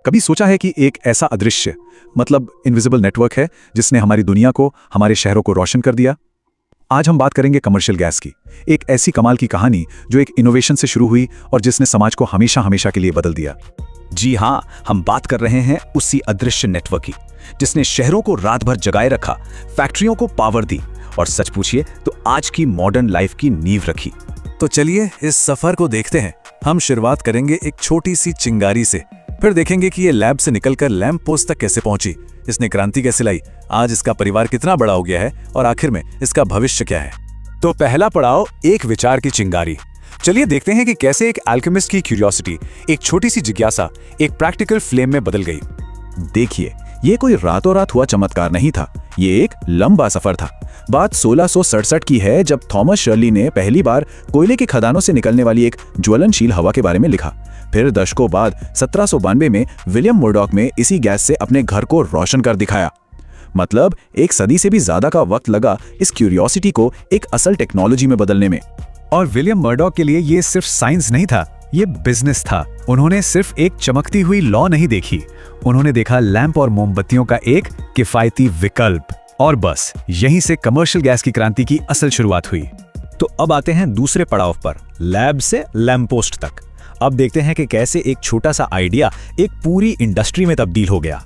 कभी सोचा है कि एक ऐसा अदृश्य मतलब इनविजिबल नेटवर्क है जिसने हमारी दुनिया को, हमारे शहरों को रोशन कर दिया? आज हम बात करेंगे कमर्शियल गैस की, एक ऐसी कमाल की कहानी जो एक इनोवेशन से शुरू हुई और जिसने समाज को हमेशा हमेशा के लिए बदल दिया। जी हाँ, हम बात कर रहे हैं उसी अदृश्य नेटवर्क की जिसने शहरों को रात भर जगाए रखा, फैक्ट्रियों को पावर दी और सच पूछिए तो आज की मॉडर्न लाइफ की नींव रखी। तो चलिए इस सफर को देखते हैं। हम शुरुआत करेंगे एक छोटी सी चिंगारी से, फिर देखेंगे कि ये लैब से निकलकर लैंप पोस्ट तक कैसे पहुंची, इसने क्रांति कैसे लाई, आज इसका परिवार कितना बड़ा हो गया है और आखिर में इसका भविष्य क्या है। तो पहला पड़ाव, एक विचार की चिंगारी। चलिए देखते हैं कि कैसे एक अल्केमिस्ट की क्यूरियोसिटी, एक छोटी सी जिज्ञासा, एक प्रैक्टिकल फ्लेम में बदल गई। देखिए, ये कोई रातों रात हुआ चमत्कार नहीं था, ये एक लंबा सफर था। बात 1667 की है, जब थॉमस शर्ली ने पहली बार कोयले की खदानों से निकलने वाली एक ज्वलनशील हवा के बारे में लिखा। फिर दशकों बाद 1792 में विलियम मुर्डॉक में इसी गैस से अपने घर को रोशन कर दिखाया। मतलब एक सदी से भी ज्यादा का वक्त लगा इस क्यूरियोसिटी को एक असल टेक्नोलॉजी में बदलने में। और विलियम मर्डॉक के लिए ये सिर्फ साइंस नहीं था, ये बिजनेस था। उन्होंने सिर्फ एक चमकती हुई लॉ नहीं देखी, उन्होंने देखा लैंप और मोमबत्तियों का एक किफायती विकल्प। और बस यहीं से कमर्शियल गैस की क्रांति की असल शुरुआत हुई। तो अब आते हैं दूसरे पड़ाव पर, लैब से लैंप पोस्ट तक। अब देखते हैं कि कैसे एक छोटा सा आइडिया एक पूरी इंडस्ट्री में तब्दील हो गया।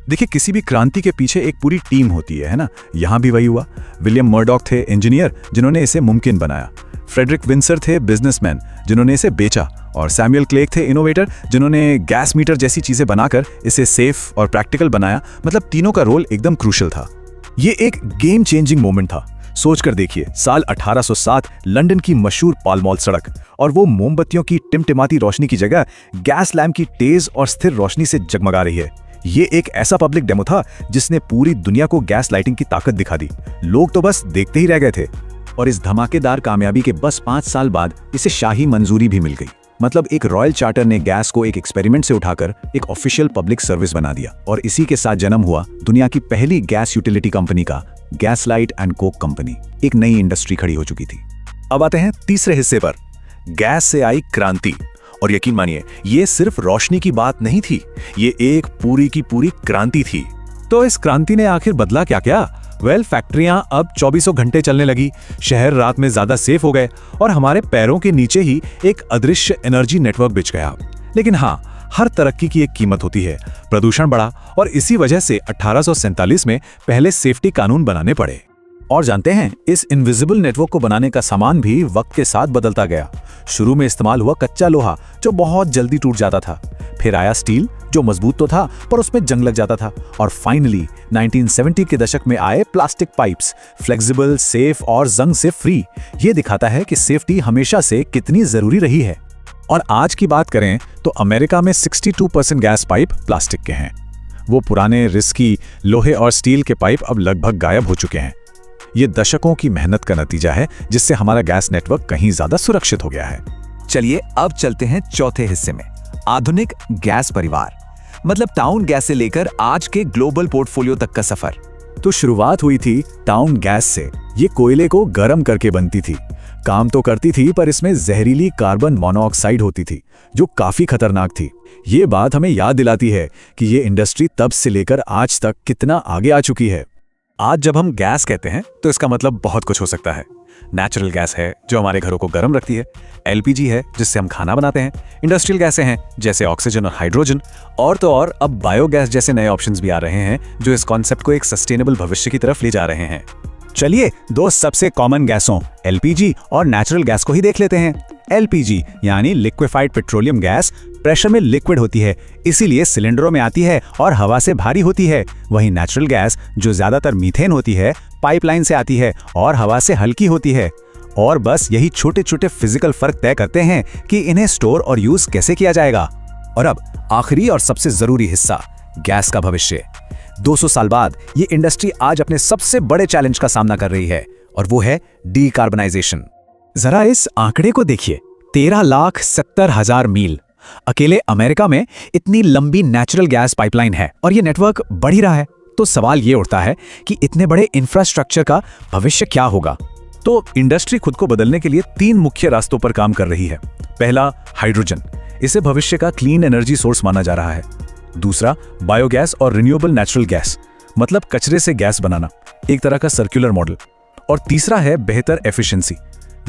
देखिए, किसी भी क्रांति के पीछे एक पूरी टीम होती है ना? यहाँ भी वही हुआ। विलियम मर्डॉक थे इंजीनियर जिन्होंने इसे मुमकिन बनाया, फ्रेडरिक विंसर थे बिजनेसमैन जिन्होंने इसे बेचा, और सैमुअल क्लेग थे इनोवेटर जिन्होंने गैस मीटर जैसी चीजें बनाकर इसे सेफ और प्रैक्टिकल बनाया। मतलब तीनों का रोल एकदम क्रूशियल था। ये एक गेम चेंजिंग मोमेंट था। सोचकर देखिए, साल 1807 लंदन की मशहूर पाल मॉल सड़क, और वो मोमबत्तियों की टिमटिमाती रोशनी की जगह गैस लैंप की तेज और स्थिर रोशनी से जगमगा रही है। ये एक ऐसा पब्लिक डेमो था जिसने पूरी दुनिया को गैस लाइटिंग की ताकत दिखा दी। लोग तो बस देखते ही रह गए थे। और इस धमाकेदार कामयाबी के बस 5 साल बाद इसे शाही मंजूरी भी मिल गई। मतलब एक रॉयल चार्टर ने गैस को एक एक्सपेरिमेंट से उठाकर एक ऑफिशियल पब्लिक सर्विस बना दिया, और इसी के साथ जन्म हुआ दुनिया की पहली गैस यूटिलिटी कंपनी का, गैसलाइट एंड कोक कंपनी। एक नई इंडस्ट्री खड़ी हो चुकी थी। अब आते हैं तीसरे हिस्से पर, गैस से आई क्रांति। और यकीन मानिए, ये सिर्फ रोशनी की बात नहीं थी, ये एक पूरी की पूरी क्रांति थी। तो इस क्रांति ने आखिर बदला क्या क्या? फैक्ट्रियां अब 24 घंटे चलने लगी, शहर रात में ज्यादा सेफ हो गए, और हमारे पैरों के नीचे ही एक अदृश्य एनर्जी नेटवर्क बिछ गया। लेकिन हाँ, हर तरक्की की एक कीमत होती है। प्रदूषण बढ़ा, और इसी वजह से 1847 में पहले सेफ्टी कानून बनाने पड़े। और जानते हैं, इस इनविजिबल नेटवर्क को बनाने का सामान भी वक्त के साथ बदलता गया। शुरू में इस्तेमाल हुआ कच्चा लोहा जो बहुत जल्दी टूट जाता था, फिर आया स्टील जो मजबूत तो था पर उसमें जंग लग जाता था, और फाइनली 1970 के दशक में आए प्लास्टिक पाइप्स, फ्लेक्सिबल, सेफ और जंग से फ्री। ये दिखाता है कि सेफ्टी हमेशा से कितनी जरूरी रही है। और आज की बात करें तो अमेरिका में 62% गैस पाइप प्लास्टिक के हैं। वो पुराने रिस्की लोहे और स्टील के पाइप अब लगभग गायब हो चुके हैं। ये दशकों की मेहनत का नतीजा है जिससे हमारा गैस नेटवर्क कहीं ज्यादा सुरक्षित हो गया है। चलिए अब चलते हैं चौथे हिस्से में, आधुनिक गैस परिवार। मतलब टाउन गैस से लेकर आज के ग्लोबल पोर्टफोलियो तक का सफर। तो शुरुआत हुई थी टाउन गैस से। ये कोयले को गर्म करके बनती थी, काम तो करती थी पर इसमें जहरीली कार्बन मोनोऑक्साइड होती थी जो काफी खतरनाक थी। ये बात हमें याद दिलाती है कि ये इंडस्ट्री तब से लेकर आज तक कितना आगे आ चुकी है। आज जब हम गैस कहते हैं तो इसका मतलब बहुत कुछ हो सकता है। नेचुरल गैस है जो हमारे घरों को गर्म रखती है, एलपीजी है जिससे हम खाना बनाते हैं, इंडस्ट्रियल गैसें हैं जैसे ऑक्सीजन और हाइड्रोजन, और तो और अब बायोगैस जैसे नए ऑप्शंस भी आ रहे हैं जो इस कॉन्सेप्ट को एक सस्टेनेबल भविष्य की तरफ ले जा रहे हैं। चलिए दो सबसे कॉमन गैसों एलपीजी और नेचुरल गैस को ही देख लेते हैं। एलपीजी यानी लिक्विफाइड पेट्रोलियम गैस प्रेशर में लिक्विड होती है, इसीलिए सिलेंडरों में आती है और हवा से भारी होती है। वहीं नेचुरल गैस जो ज्यादातर मीथेन होती है, पाइपलाइन से आती है और हवा से हल्की होती है। और बस यही छोटे छोटे फिजिकल फर्क तय करते हैं कि इन्हें स्टोर और यूज कैसे किया जाएगा। और अब आखिरी और सबसे जरूरी हिस्सा, गैस का भविष्य। 200 साल बाद ये इंडस्ट्री आज अपने सबसे बड़े चैलेंज का सामना कर रही है, और वो है डीकार्बनाइजेशन। जरा इस आंकड़े को देखिए, 13,70,000 मील। अकेले अमेरिका में इतनी लंबी नेचुरल गैस पाइपलाइन है और ये नेटवर्क बढ़ ही रहा है। तो सवाल ये उठता है कि इतने बड़े इंफ्रास्ट्रक्चर का भविष्य क्या होगा? तो इंडस्ट्री खुद को बदलने के लिए 3 मुख्य रास्तों पर काम कर रही है। पहला, हाइड्रोजन। इसे भविष्य का क्लीन एनर्जी सोर्स माना जा रहा है। दूसरा बायोगैस और रिन्यूएबल नेचुरल गैस, मतलब कचरे से गैस बनाना, एक तरह का सर्कुलर मॉडल। और तीसरा है बेहतर एफिशिएंसी।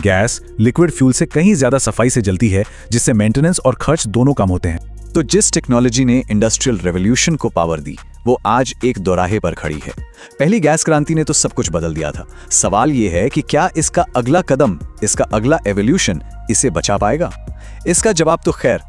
गैस लिक्विड फ्यूल से कहीं ज्यादा सफाई से जलती है, जिससे मेंटेनेंस और खर्च दोनों कम होते हैं। तो जिस टेक्नोलॉजी ने इंडस्ट्रियल रेवोल्यूशन को पावर दी, वो आज एक दोराहे पर खड़ी है। पहली गैस क्रांति ने तो सब कुछ बदल दिया था। सवाल ये है कि क्या इसका अगला कदम, इसका अगला एवोल्यूशन इसे बचा पाएगा? इसका जवाब तो खैर